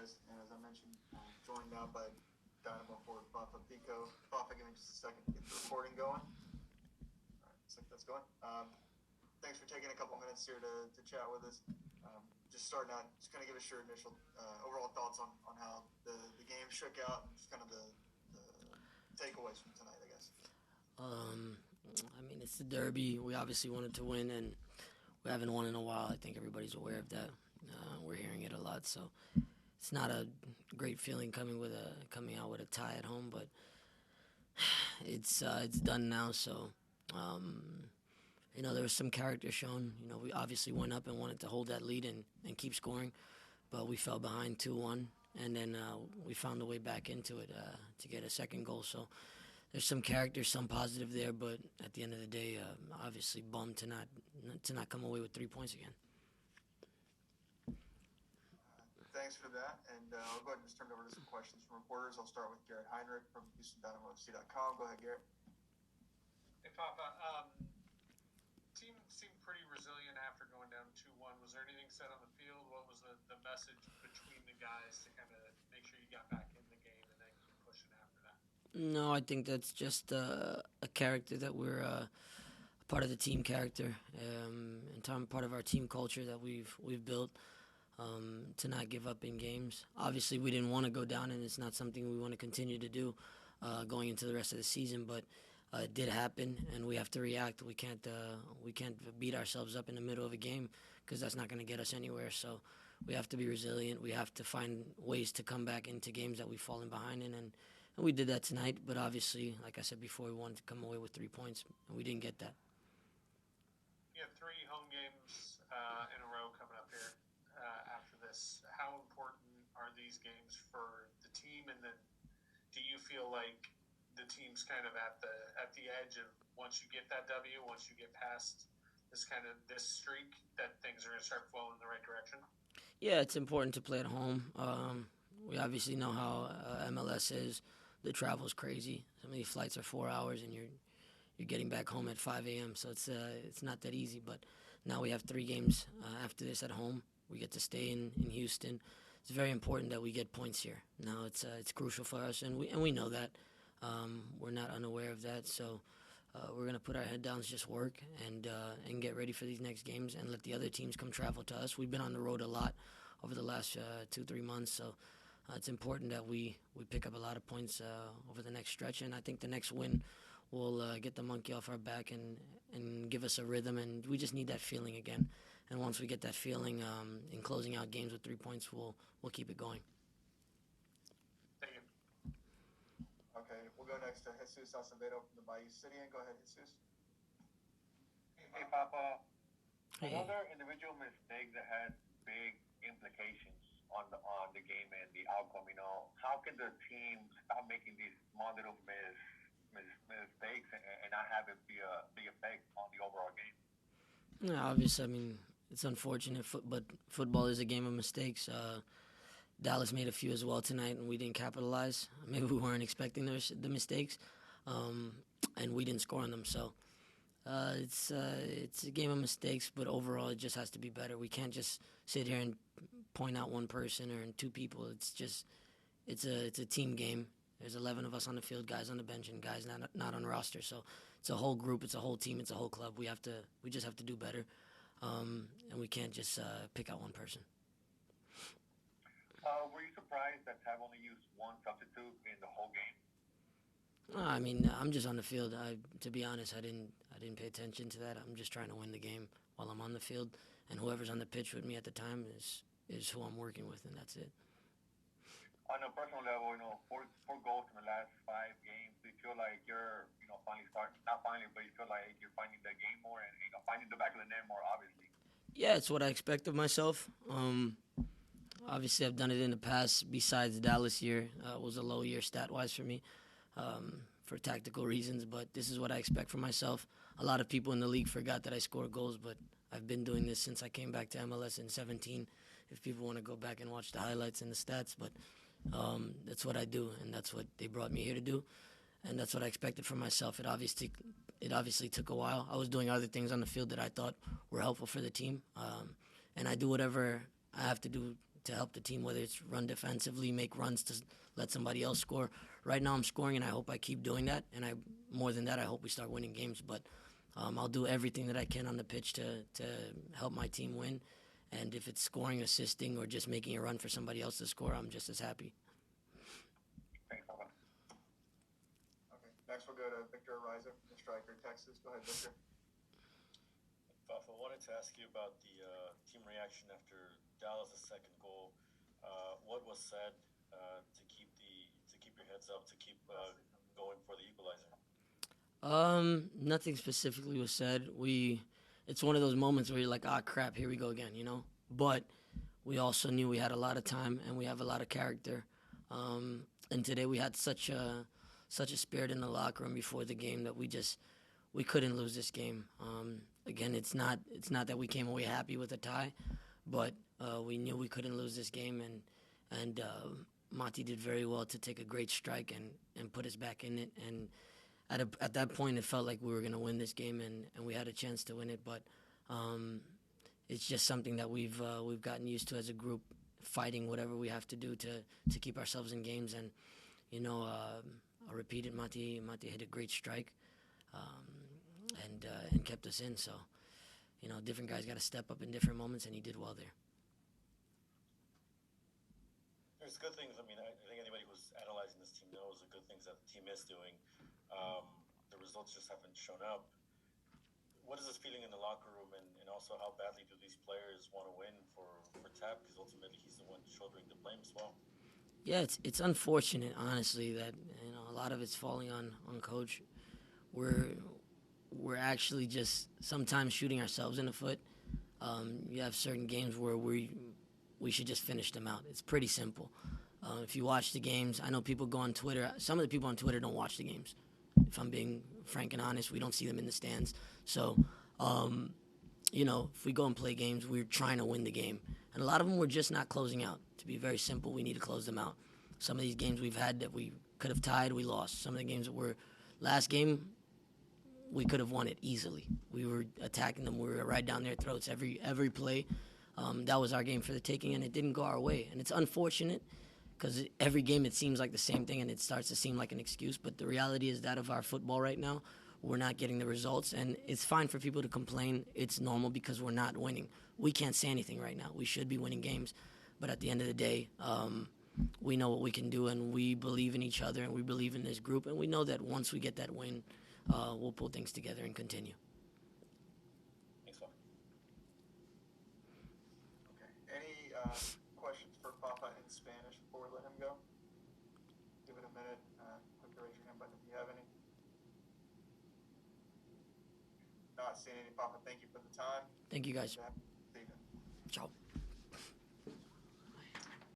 guys. And as I mentioned, joined now by Dynamo forward Fafa Picault. Fafa, give me just a second to get the recording going. All right, looks like that's going. Thanks for taking a couple minutes here to chat with us. Just starting out, just kind of give us your initial overall thoughts on how the game shook out and just kind of the takeaways from tonight, I guess. I mean, it's the derby. We obviously wanted to win, and we haven't won in a while. I think everybody's aware of that. We're hearing it a lot, so it's not a great feeling coming out with a tie at home, but it's done now. So, there was some character shown. We obviously went up and wanted to hold that lead and keep scoring, but we fell behind 2-1, and then we found a way back into it to get a second goal. So there's some character, some positive there, but at the end of the day, obviously bummed to not come away with 3 points again. Thanks for that, and I'll go ahead and just turn it over to some questions from reporters. I'll start with Garrett Heinrich from HoustonDynamoFC.com. Go ahead, Garrett. Hey, Papa. Team seemed pretty resilient after going down 2-1. Was there anything said on the field? What was the message between the guys to kind of make sure you got back in the game and then keep pushing after that? No, I think that's just a character that we're part of the team character, and part of our team culture that we've built. To not give up in games. Obviously, we didn't want to go down, and it's not something we want to continue to do going into the rest of the season. But it did happen, and we have to react. We can't beat ourselves up in the middle of a game because that's not going to get us anywhere. So we have to be resilient. We have to find ways to come back into games that we've fallen behind in, and we did that tonight. But obviously, like I said before, we wanted to come away with 3 points, and we didn't get that. You have 3 home games in a row coming up here. After this, how important are these games for the team? And then, do you feel like the team's kind of at the edge of once you get that W, once you get past this streak, that things are going to start flowing in the right direction? Yeah, it's important to play at home. We obviously know how MLS is. The travel's crazy. Some of these flights are 4 hours, and you're getting back home at 5 a.m. So it's not that easy. But now we have 3 games after this at home. We get to stay in Houston. It's very important that we get points here. Now it's crucial for us, and we know that. We're not unaware of that. So we're gonna put our head down, just work and get ready for these next games, and let the other teams come travel to us. We've been on the road a lot over the last 2-3 months, so it's important that we pick up a lot of points over the next stretch. And I think the next win will get the monkey off our back and give us a rhythm, and we just need that feeling again. And once we get that feeling in closing out games with 3 points, we'll keep it going. Thank you. Okay, we'll go next to Jesus Acevedo from the Bayou City. And go ahead, Jesus. Hey, Papa. Hey. Another individual mistake that had big implications on the game and the outcome. How can the team stop making these small little mistakes and not have it be a big effect on the overall game? Yeah, obviously, I mean, it's unfortunate, but football is a game of mistakes. Dallas made a few as well tonight, and we didn't capitalize. Maybe we weren't expecting the mistakes, and we didn't score on them. So it's a game of mistakes, but overall, it just has to be better. We can't just sit here and point out one person or 2 people. It's a team game. There's 11 of us on the field, guys on the bench, and guys not on the roster. So it's a whole group, it's a whole team, it's a whole club. We just have to do better, and we can't just pick out one person. Were you surprised that Tab only used 1 substitute in the whole game? I mean, I'm just on the field. To be honest, I didn't pay attention to that. I'm just trying to win the game while I'm on the field, and whoever's on the pitch with me at the time is who I'm working with, and that's it. On a personal level, 4 goals in the last 5 games. Do you feel like you're, finally not finally, but you feel like you're finding the game more and finding the back of the net more, obviously? Yeah, it's what I expect of myself. Obviously, I've done it in the past. Besides Dallas year, it was a low year stat-wise for me for tactical reasons, but this is what I expect from myself. A lot of people in the league forgot that I score goals, but I've been doing this since I came back to MLS in 2017, if people want to go back and watch the highlights and the stats. But that's what I do, and that's what they brought me here to do, and that's what I expected from myself. It obviously took a while. I was doing other things on the field that I thought were helpful for the team, and I do whatever I have to do to help the team, whether it's run defensively, make runs to let somebody else score. Right now I'm scoring, and I hope I keep doing that. And more than that, I hope we start winning games. But I'll do everything that I can on the pitch to help my team win. And if it's scoring, assisting, or just making a run for somebody else to score, I'm just as happy. Thanks, Fafa. Okay. Next we'll go to Victor Ariza from the Striker, Texas. Go ahead, Victor. Fafa, I wanted to ask you about the team reaction after Dallas' second goal. What was said to keep your heads up, to keep going for the equalizer? Nothing specifically was said. It's one of those moments where you're like, crap, here we go again, you know? But we also knew we had a lot of time and we have a lot of character. And today we had such a spirit in the locker room before the game that we couldn't lose this game. Again, it's not that we came away happy with a tie, but we knew we couldn't lose this game, and Mati did very well to take a great strike and put us back in it. And at that point, it felt like we were going to win this game, and we had a chance to win it. But it's just something that we've gotten used to as a group, fighting whatever we have to do to keep ourselves in games. And I'll repeat it, Mati hit a great strike and kept us in. So different guys got to step up in different moments, and he did well there. There's good things. I mean, I think anybody who's analyzing this team knows the good things that the team is doing. The results just haven't shown up. What is this feeling in the locker room, and also how badly do these players want to win for Tap? Because ultimately he's the one shouldering the blame as well. Yeah, it's unfortunate, honestly, that a lot of it's falling on Coach. We're actually just sometimes shooting ourselves in the foot. You have certain games where we should just finish them out. It's pretty simple. If you watch the games, I know people go on Twitter. Some of the people on Twitter don't watch the games. If I'm being frank and honest, we don't see them in the stands. So, if we go and play games, we're trying to win the game. And a lot of them we're just not closing out. To be very simple, we need to close them out. Some of these games we've had that we could have tied, we lost. Some of the games that last game, we could have won it easily. We were attacking them. We were right down their throats every play. That was our game for the taking, and it didn't go our way. And it's unfortunate because every game it seems like the same thing, and it starts to seem like an excuse. But the reality is that of our football right now, we're not getting the results. And it's fine for people to complain. It's normal because we're not winning. We can't say anything right now. We should be winning games. But at the end of the day, we know what we can do, and we believe in each other, and we believe in this group. And we know that once we get that win, we'll pull things together and continue. Thanks, Fafa. Okay. Any questions for Fafa in Spanish before we let him go? Give it a minute. Click the raise your hand button if you have any. Not seeing any. Fafa, thank you for the time. Thank you, guys. Stephen. Ciao.